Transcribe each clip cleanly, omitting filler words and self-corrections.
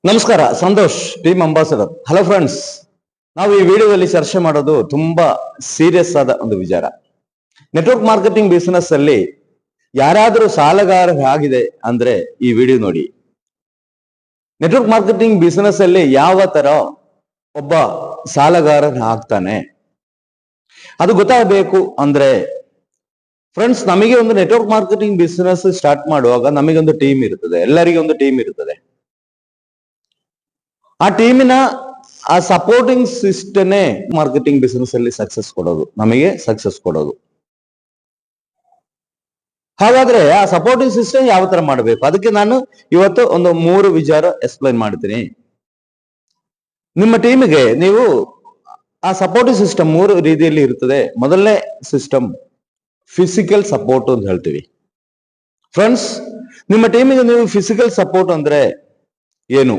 ನಮಸ್ಕಾರ, Santosh, team ambassador. Hello friends, ನಾವು ಈ ವಿಡಿಯೋದಲ್ಲಿ ಚರ್ಚೆ ಮಾಡೋದು ತುಂಬಾ ಸೀರಿಯಸ್ ಆದ ಒಂದು ವಿಚಾರ. ನೆಟ್ವರ್ಕ್ ಮಾರ್ಕೆಟಿಂಗ್ ಬಿಸಿನೆಸ್ ಅಲ್ಲಿ ಯಾರಾದರೂ ಸಾಲಗಾರರಾಗಿದೆ ಅಂದ್ರೆ ಈ ವಿಡಿಯೋ ನೋಡಿ. ನೆಟ್ವರ್ಕ್ ಮಾರ್ಕೆಟಿಂಗ್ ಬಿಸಿನೆಸ್ ಅಲ್ಲಿ ಯಾವ ತರ ಒಬ್ಬ ಸಾಲಗಾರನಾಗ್ತಾನೆ ಅದು ಗೊತ್ತಾಗಬೇಕು ಅಂದ್ರೆ ಫ್ರೆಂಡ್ಸ್, ನಮಗೆ ಒಂದು ನೆಟ್ವರ್ಕ್ ಮಾರ್ಕೆಟಿಂಗ್ ಬಿಸಿನೆಸ್ ಸ್ಟಾರ್ಟ್ ಮಾಡುವಾಗ ನಮಗೆ ಒಂದು ಟೀಮ್ ಇರ್ತದೆ, ಎಲ್ಲರಿಗೆ ಒಂದು ಟೀಮ್ ಇರ್ತದೆ. ಆ ಟೀಮಿನ ಆ ಸಪೋರ್ಟಿಂಗ್ ಸಿಸ್ಟಮ್ನೇ ಮಾರ್ಕೆಟಿಂಗ್ ಬಿಸಿನೆಸ್ ಅಲ್ಲಿ ಸಕ್ಸಸ್ ಕೊಡೋದು, ನಮಗೆ ಸಕ್ಸಸ್ ಕೊಡೋದು. ಹಾಗಾದ್ರೆ ಆ ಸಪೋರ್ಟಿಂಗ್ ಸಿಸ್ಟಮ್ ಯಾವ ತರ ಮಾಡಬೇಕು, ಅದಕ್ಕೆ ನಾನು ಇವತ್ತು ಒಂದು 3 ವಿಚಾರ ಎಕ್ಸ್ಪ್ಲೈನ್ ಮಾಡ್ತೀನಿ. ನಿಮ್ಮ ಟೀಮಿಗೆ ನೀವು ಆ ಸಪೋರ್ಟಿಂಗ್ ಸಿಸ್ಟಮ್ 3 ರೀತಿಯಲ್ಲಿ ಇರ್ತದೆ. ಮೊದಲನೇ ಸಿಸ್ಟಮ್ ಫಿಸಿಕಲ್ ಸಪೋರ್ಟ್ ಅಂತ ಹೇಳ್ತೀವಿ. ಫ್ರೆಂಡ್ಸ್, ನಿಮ್ಮ ಟೀಮಿಗೆ ನೀವು ಫಿಸಿಕಲ್ ಸಪೋರ್ಟ್ ಅಂದ್ರೆ ಏನು?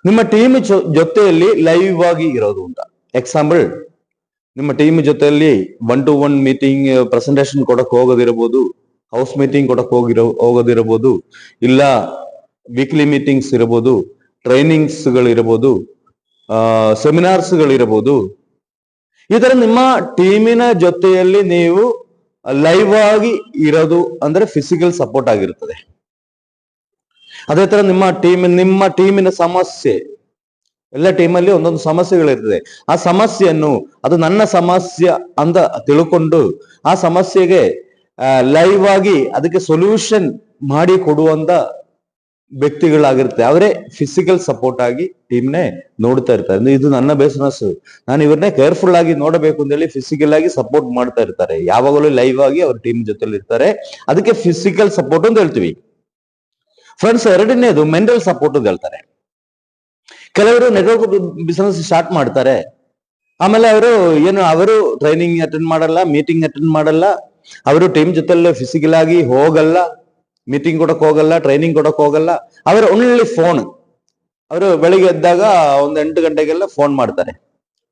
ನಿಮ್ಮ ಟೀಮ್ ಜೊತೆಯಲ್ಲಿ ಲೈವ್ ಆಗಿ ಇರೋದು ಅಂತ. ಎಕ್ಸಾಂಪಲ್, ನಿಮ್ಮ ಟೀಮ್ ಜೊತೆಯಲ್ಲಿ 1-to-1 ಮೀಟಿಂಗ್ ಪ್ರೆಸೆಂಟೇಶನ್ ಕೊಡಕ್ ಹೋಗೋದಿರಬಹುದು, ಹೌಸ್ ಮೀಟಿಂಗ್ ಕೊಡಕ್ ಹೋಗೋದಿರಬಹುದು, ಇಲ್ಲ ವೀಕ್ಲಿ ಮೀಟಿಂಗ್ಸ್ ಇರಬಹುದು, ಟ್ರೈನಿಂಗ್ಸ್ ಗಳಿರಬಹುದು, ಸೆಮಿನಾರ್ಸ್ ಗಳಿರಬಹುದು. ಈ ತರ ನಿಮ್ಮ ಟೀಮಿನ ಜೊತೆಯಲ್ಲಿ ನೀವು ಲೈವ್ ಆಗಿ ಇರೋದು ಅಂದ್ರೆ ಫಿಸಿಕಲ್ ಸಪೋರ್ಟ್ ಆಗಿರುತ್ತದೆ. ಅದೇ ತರ ನಿಮ್ಮ ಟೀಮಿನ ಸಮಸ್ಯೆ, ಎಲ್ಲ ಟೀಮಲ್ಲಿ ಒಂದೊಂದು ಸಮಸ್ಯೆಗಳಿರ್ತದೆ. ಆ ಸಮಸ್ಯೆಯನ್ನು ಅದು ನನ್ನ ಸಮಸ್ಯೆ ಅಂತ ತಿಳ್ಕೊಂಡು ಆ ಸಮಸ್ಯೆಗೆ ಲೈವ್ ಆಗಿ ಅದಕ್ಕೆ ಸೊಲ್ಯೂಷನ್ ಮಾಡಿ ಕೊಡುವಂತ ವ್ಯಕ್ತಿಗಳಾಗಿರುತ್ತೆ. ಅವರೇ ಫಿಸಿಕಲ್ ಸಪೋರ್ಟ್ ಆಗಿ ಟೀಮ್ನೇ ನೋಡ್ತಾ ಇರ್ತಾರೆ. ಇದು ನನ್ನ ಬಿಸಿನೆಸ್, ನಾನು ಇವ್ರನ್ನೇ ಕೇರ್ಫುಲ್ ಆಗಿ ನೋಡಬೇಕು ಅಂತ ಹೇಳಿ ಫಿಸಿಕಲ್ ಆಗಿ ಸಪೋರ್ಟ್ ಮಾಡ್ತಾ ಇರ್ತಾರೆ. ಯಾವಾಗಲೂ ಲೈವ್ ಆಗಿ ಅವ್ರ ಟೀಮ್ ಜೊತೆಲಿ ಇರ್ತಾರೆ. ಅದಕ್ಕೆ ಫಿಸಿಕಲ್ ಸಪೋರ್ಟ್ ಅಂತ ಹೇಳ್ತೀವಿ. ಫ್ರೆಂಡ್ಸ್, ಎರಡನೇದು ಮೆಂಟಲ್ ಸಪೋರ್ಟ್ ಅಂತ ಹೇಳ್ತಾರೆ. ಕೆಲವರು ನೆಟ್ವರ್ಕ್ ಬಿಸಿನೆಸ್ ಸ್ಟಾರ್ಟ್ ಮಾಡ್ತಾರೆ, ಆಮೇಲೆ ಅವರು ಟ್ರೈನಿಂಗ್ ಅಟೆಂಡ್ ಮಾಡಲ್ಲ, ಮೀಟಿಂಗ್ ಅಟೆಂಡ್ ಮಾಡಲ್ಲ, ಅವರು ಟೀಮ್ ಜೊತೆಲ್ಲ ಫಿಸಿಕಲ್ ಆಗಿ ಹೋಗಲ್ಲ, ಮೀಟಿಂಗ್ ಕೊಡಕ್ ಹೋಗಲ್ಲ, ಟ್ರೈನಿಂಗ್ ಕೊಡಕ್ ಹೋಗಲ್ಲ. ಅವರು ಓನ್ಲಿ ಫೋನ್. ಅವರು ಬೆಳಿಗ್ಗೆ ಎದ್ದಾಗ ಒಂದು 8 ಗಂಟೆಗೆಲ್ಲ ಫೋನ್ ಮಾಡ್ತಾರೆ.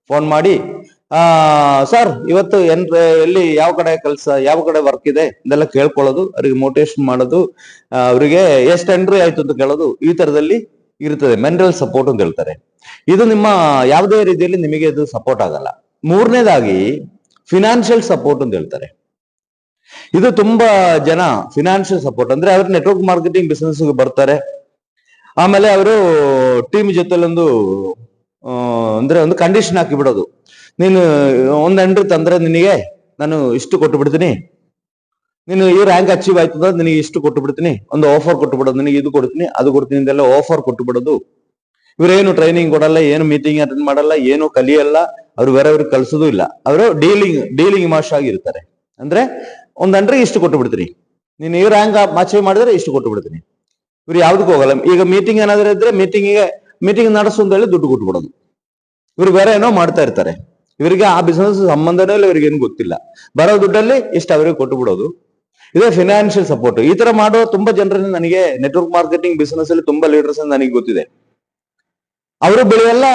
ಫೋನ್ ಮಾಡಿ, ಸರ್ ಇವತ್ತು ಎಲ್ಲಿ ಯಾವ ಕಡೆ ಕೆಲಸ, ಯಾವ ಕಡೆ ವರ್ಕ್ ಇದೆ ಇದೆಲ್ಲ ಕೇಳ್ಕೊಳ್ಳೋದು, ಅವ್ರಿಗೆ ಮೋಟಿವೇಶನ್ ಮಾಡೋದು, ಅವರಿಗೆ ಎಷ್ಟು ಎಂಟ್ರಿ ಆಯ್ತು ಅಂತ ಕೇಳೋದು. ಈ ತರದಲ್ಲಿ ಇರ್ತದೆ. ಮೆಂಟಲ್ ಸಪೋರ್ಟ್ ಅಂತ ಹೇಳ್ತಾರೆ. ಇದು ನಿಮ್ಮ ಯಾವುದೇ ರೀತಿಯಲ್ಲಿ ನಿಮಗೆ ಇದು ಸಪೋರ್ಟ್ ಆಗಲ್ಲ. ಮೂರನೇದಾಗಿ ಫಿನಾನ್ಷಿಯಲ್ ಸಪೋರ್ಟ್ ಅಂತ ಹೇಳ್ತಾರೆ. ಇದು ತುಂಬಾ ಜನ ಫಿನಾನ್ಷಿಯಲ್ ಸಪೋರ್ಟ್ ಅಂದ್ರೆ ಅವರು ನೆಟ್ವರ್ಕ್ ಮಾರ್ಕೆಟಿಂಗ್ ಬಿಸಿನೆಸ್ ಬರ್ತಾರೆ. ಆಮೇಲೆ ಅವರು ಟೀಮ್ ಜೊತೆಲೊಂದು ಅಂದ್ರೆ ಒಂದು ಕಂಡೀಷನ್ ಹಾಕಿ ಬಿಡೋದು. ನೀನು ಒಂದ್ ಎಂಟ್ರಿ ತಂದ್ರೆ ನಿನಗೆ ನಾನು ಇಷ್ಟು ಕೊಟ್ಟು ಬಿಡ್ತೀನಿ, ನೀನು ಈ ರ್ಯಾಂಕ್ ಅಚೀವ್ ಆಯ್ತದ ನಿನಗೆ ಇಷ್ಟು ಕೊಟ್ಟು ಬಿಡ್ತೀನಿ, ಒಂದು ಆಫರ್ ಕೊಟ್ಟು ಬಿಡೋದು, ನಿನಗೆ ಇದು ಕೊಡ್ತೀನಿ ಅದು ಕೊಡ್ತೀನಿ ಅಂತೆಲ್ಲ ಆಫರ್ ಕೊಟ್ಟು ಬಿಡೋದು. ಇವರೇನು ಟ್ರೈನಿಂಗ್ ಕೊಡಲ್ಲ, ಏನು ಮೀಟಿಂಗ್ ಅಟೆಂಡ್ ಮಾಡಲ್ಲ, ಏನು ಕಲಿಯಲ್ಲ, ಅವ್ರು ಬೇರೆಯವ್ರಿಗೆ ಕಲ್ಸೋದು ಇಲ್ಲ. ಅವರು ಡೀಲಿಂಗ್ ಮಾಸ್ಟರ್ ಆಗಿರ್ತಾರೆ. ಅಂದ್ರೆ ಒಂದ್ ಎಂಟ್ರಿ ಇಷ್ಟು ಕೊಟ್ಟು ಬಿಡ್ತೀನಿ, ನೀನು ಈ ರ್ಯಾಂಕ್ ಅಚೀವ್ ಮಾಡಿದ್ರೆ ಇಷ್ಟು ಕೊಟ್ಟು ಬಿಡ್ತೀನಿ. ಇವ್ರು ಯಾವ್ದಕ್ಕೂ ಹೋಗಲ್ಲ. ಈಗ ಮೀಟಿಂಗ್ ಏನಾದ್ರು ಇದ್ರೆ ಮೀಟಿಂಗ್ ನಡೆಸು ಅಂತ ಹೇಳಿ ದುಡ್ಡು ಕೊಟ್ಟು ಬಿಡೋದು. ಇವ್ರು ಬೇರೆ ಏನೋ ಮಾಡ್ತಾ ಇರ್ತಾರೆ. ಇವರಿಗೆ ಆ ಬಿಸಿನೆಸ್ ಸಂಬಂಧನೇ ಇಲ್ಲ, ಇವ್ರಿಗೆ ಏನು ಗೊತ್ತಿಲ್ಲ. ಬರೋ ದುಡ್ಡಲ್ಲಿ ಇಷ್ಟು ಅವರಿಗೆ ಕೊಟ್ಟು ಬಿಡೋದು. ಇದೇ ಫಿನಾನ್ಷಿಯಲ್ ಸಪೋರ್ಟ್. ಈ ತರ ಮಾಡೋ ತುಂಬಾ ಜನರನ್ನು ನನಗೆ ನೆಟ್ವರ್ಕ್ ಮಾರ್ಕೆಟಿಂಗ್ ಬಿಸಿನೆಸ್ ಅಲ್ಲಿ ತುಂಬಾ ಲೀಡರ್ಸ್ ನನಗೆ ಗೊತ್ತಿದೆ. ಅವರು ಬೆಳೆಯಲ್ಲ,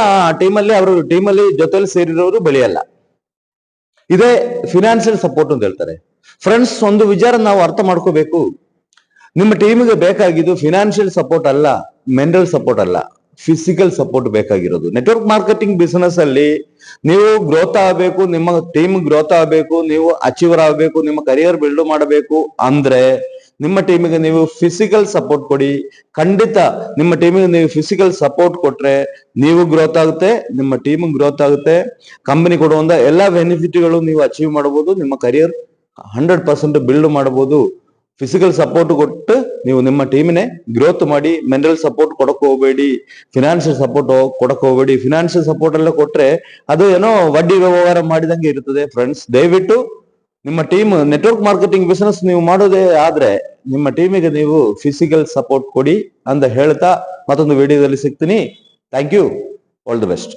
ಟೀಮಲ್ಲಿ ಜೊತೆಲಿ ಸೇರಿರೋರು ಬೆಳೆಯಲ್ಲ. ಇದೇ ಫಿನಾನ್ಷಿಯಲ್ ಸಪೋರ್ಟ್ ಅಂತ ಹೇಳ್ತಾರೆ. ಫ್ರೆಂಡ್ಸ್, ಒಂದು ವಿಚಾರ ನಾವು ಅರ್ಥ ಮಾಡ್ಕೋಬೇಕು. ನಿಮ್ಮ ಟೀಮಿಗೆ ಬೇಕಾಗಿದ್ದು ಫಿನಾನ್ಷಿಯಲ್ ಸಪೋರ್ಟ್ ಅಲ್ಲ, ಮೆಂಟಲ್ ಸಪೋರ್ಟ್ ಅಲ್ಲ, ಫಿಸಿಕಲ್ ಸಪೋರ್ಟ್ ಬೇಕಾಗಿರೋದು. ನೆಟ್ವರ್ಕ್ ಮಾರ್ಕೆಟಿಂಗ್ ಬಿಸಿನೆಸ್ ಅಲ್ಲಿ ನೀವು ಗ್ರೋತ್ ಆಗಬೇಕು, ನಿಮ್ಮ ಟೀಮ್ ಗ್ರೋತ್ ಆಗಬೇಕು, ನೀವು ಅಚೀವರ್ ಆಗಬೇಕು, ನಿಮ್ಮ ಕರಿಯರ್ ಬಿಲ್ಡ್ ಮಾಡಬೇಕು ಅಂದ್ರೆ ನಿಮ್ಮ ಟೀಮಿಗೆ ನೀವು ಫಿಸಿಕಲ್ ಸಪೋರ್ಟ್ ಕೊಡಿ. ಖಂಡಿತ ನಿಮ್ಮ ಟೀಮಿಗೆ ನೀವು ಫಿಸಿಕಲ್ ಸಪೋರ್ಟ್ ಕೊಟ್ರೆ ನೀವು ಗ್ರೋತ್ ಆಗುತ್ತೆ, ನಿಮ್ಮ ಟೀಮ್ ಗ್ರೋತ್ ಆಗುತ್ತೆ. ಕಂಪನಿ ಕೊಡುವಂತ ಎಲ್ಲಾ ಬೆನಿಫಿಟ್ಗಳು ನೀವು ಅಚೀವ್ ಮಾಡಬಹುದು, ನಿಮ್ಮ ಕರಿಯರ್ 100% ಬಿಲ್ಡ್ ಮಾಡಬಹುದು. ಫಿಸಿಕಲ್ ಸಪೋರ್ಟ್ ಕೊಟ್ಟು ನೀವು ನಿಮ್ಮ ಟೀಮಿನೇ ಗ್ರೋತ್ ಮಾಡಿ. ಮೆಂಟಲ್ ಸಪೋರ್ಟ್ ಕೊಡಕ್ ಹೋಗಬೇಡಿ, ಫಿನಾನ್ಷಿಯಲ್ ಸಪೋರ್ಟ್ ಕೊಡಕ್ ಹೋಗಬೇಡಿ. ಫಿನಾನ್ಷಿಯಲ್ ಸಪೋರ್ಟ್ ಎಲ್ಲ ಕೊಟ್ರೆ ಅದು ಏನೋ ವಡ್ಡಿ ವ್ಯವಹಾರ ಮಾಡಿದಂಗೆ ಇರ್ತದೆ. ಫ್ರೆಂಡ್ಸ್, ದಯವಿಟ್ಟು ನಿಮ್ಮ ಟೀಮ್ ನೆಟ್ವರ್ಕ್ ಮಾರ್ಕೆಟಿಂಗ್ ಬಿಸಿನೆಸ್ ನೀವು ಮಾಡೋದೇ ಆದ್ರೆ ನಿಮ್ಮ ಟೀಮಿಗೆ ನೀವು ಫಿಸಿಕಲ್ ಸಪೋರ್ಟ್ ಕೊಡಿ ಅಂತ ಹೇಳ್ತಾ ಮತ್ತೊಂದು ವಿಡಿಯೋದಲ್ಲಿ ಸಿಗ್ತೀನಿ. Thank you. All the best.